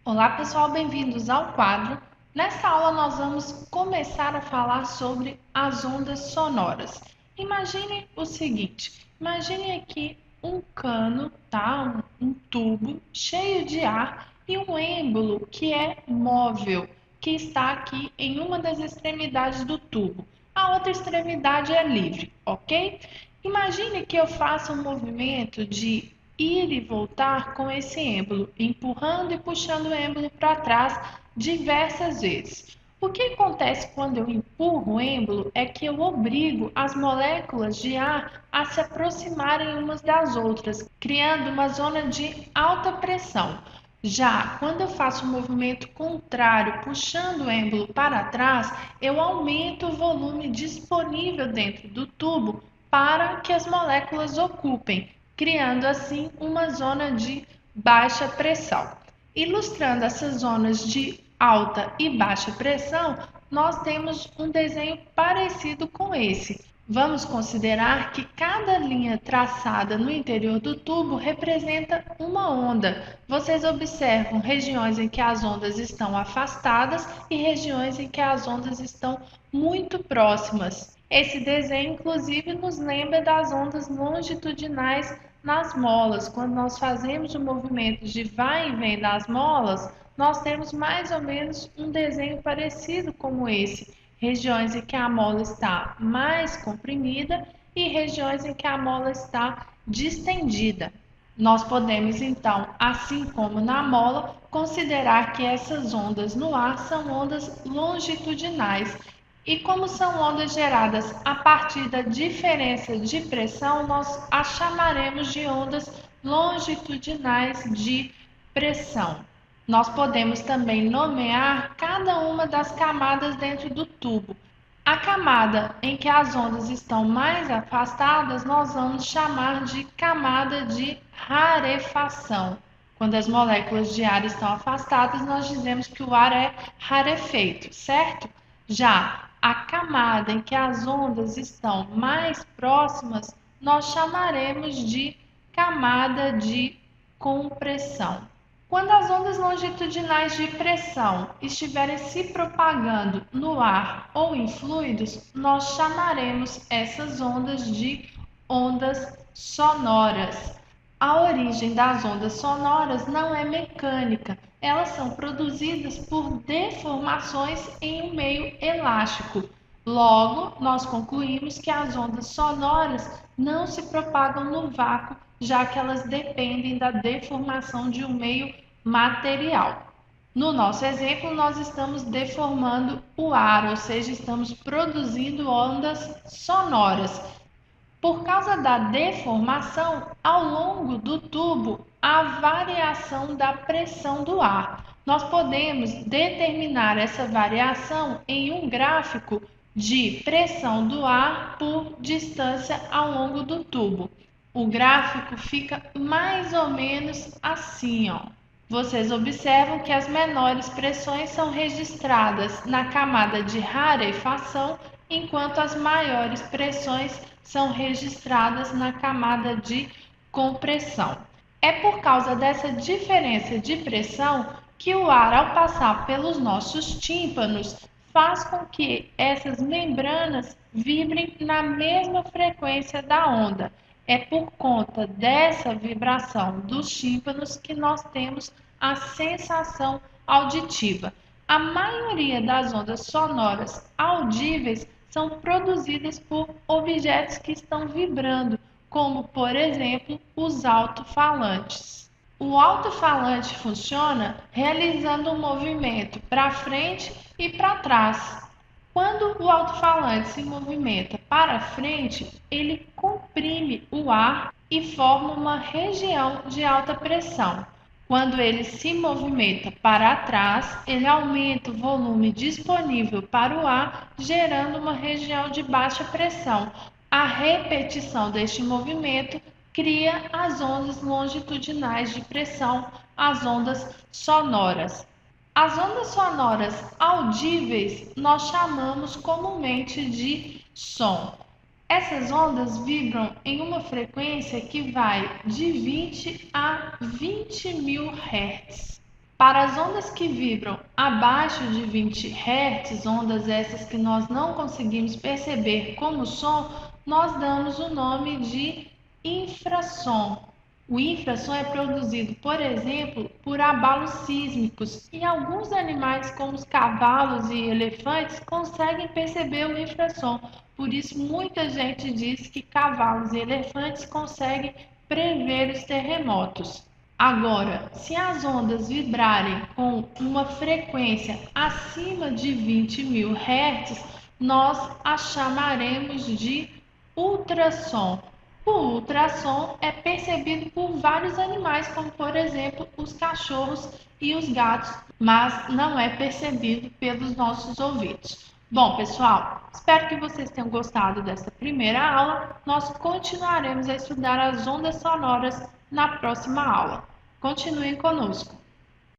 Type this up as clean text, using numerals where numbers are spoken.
Olá pessoal, bem-vindos ao quadro. Nesta aula nós vamos começar a falar sobre as ondas sonoras. Imagine o seguinte, imagine aqui um cano, tá? um tubo cheio de ar e um êmbolo que é móvel, que está aqui em uma das extremidades do tubo. A outra extremidade é livre, ok? Imagine que eu faça um movimento de ir e voltar com esse êmbolo, empurrando e puxando o êmbolo para trás diversas vezes. O que acontece quando eu empurro o êmbolo é que eu obrigo as moléculas de ar a se aproximarem umas das outras, criando uma zona de alta pressão. Já quando eu faço o movimento contrário, puxando o êmbolo para trás, eu aumento o volume disponível dentro do tubo para que as moléculas ocupem, criando assim uma zona de baixa pressão. Ilustrando essas zonas de alta e baixa pressão, nós temos um desenho parecido com esse. Vamos considerar que cada linha traçada no interior do tubo representa uma onda. Vocês observam regiões em que as ondas estão afastadas e regiões em que as ondas estão muito próximas. Esse desenho, inclusive, nos lembra das ondas longitudinais nas molas. Quando nós fazemos o movimento de vai e vem das molas, nós temos mais ou menos um desenho parecido como esse. Regiões em que a mola está mais comprimida e regiões em que a mola está distendida. Nós podemos, então, assim como na mola, considerar que essas ondas no ar são ondas longitudinais. E como são ondas geradas a partir da diferença de pressão, nós as chamaremos de ondas longitudinais de pressão. Nós podemos também nomear cada uma das camadas dentro do tubo. A camada em que as ondas estão mais afastadas, nós vamos chamar de camada de rarefação. Quando as moléculas de ar estão afastadas, nós dizemos que o ar é rarefeito, certo? Já a camada em que as ondas estão mais próximas, nós chamaremos de camada de compressão. Quando as ondas longitudinais de pressão estiverem se propagando no ar ou em fluidos, nós chamaremos essas ondas de ondas sonoras. A origem das ondas sonoras não é mecânica, elas são produzidas por deformações em um meio elástico. Logo, nós concluímos que as ondas sonoras não se propagam no vácuo, já que elas dependem da deformação de um meio material. No nosso exemplo, nós estamos deformando o ar, ou seja, estamos produzindo ondas sonoras. Por causa da deformação, ao longo do tubo, há variação da pressão do ar. Nós podemos determinar essa variação em um gráfico de pressão do ar por distância ao longo do tubo. O gráfico fica mais ou menos assim, ó. Vocês observam que as menores pressões são registradas na camada de rarefação, enquanto as maiores pressões são registradas na camada de compressão. É por causa dessa diferença de pressão que o ar, ao passar pelos nossos tímpanos, faz com que essas membranas vibrem na mesma frequência da onda. É por conta dessa vibração dos tímpanos que nós temos a sensação auditiva. A maioria das ondas sonoras audíveis são produzidas por objetos que estão vibrando, como, por exemplo, os alto-falantes. O alto-falante funciona realizando um movimento para frente e para trás. Quando o alto-falante se movimenta para frente, ele comprime o ar e forma uma região de alta pressão. Quando ele se movimenta para trás, ele aumenta o volume disponível para o ar, gerando uma região de baixa pressão. A repetição deste movimento cria as ondas longitudinais de pressão, as ondas sonoras. As ondas sonoras audíveis nós chamamos comumente de som. Essas ondas vibram em uma frequência que vai de 20 a 20 mil Hz. Para as ondas que vibram abaixo de 20 Hz, ondas essas que nós não conseguimos perceber como som, nós damos o nome de infrassom. O infrassom é produzido, por exemplo, por abalos sísmicos, e alguns animais, como os cavalos e elefantes, conseguem perceber o infrassom. Por isso, muita gente diz que cavalos e elefantes conseguem prever os terremotos. Agora, se as ondas vibrarem com uma frequência acima de 20.000 Hz, nós a chamaremos de ultrassom. O ultrassom é percebido por vários animais, como por exemplo os cachorros e os gatos, mas não é percebido pelos nossos ouvidos. Bom, pessoal, espero que vocês tenham gostado dessa primeira aula. Nós continuaremos a estudar as ondas sonoras na próxima aula. Continuem conosco.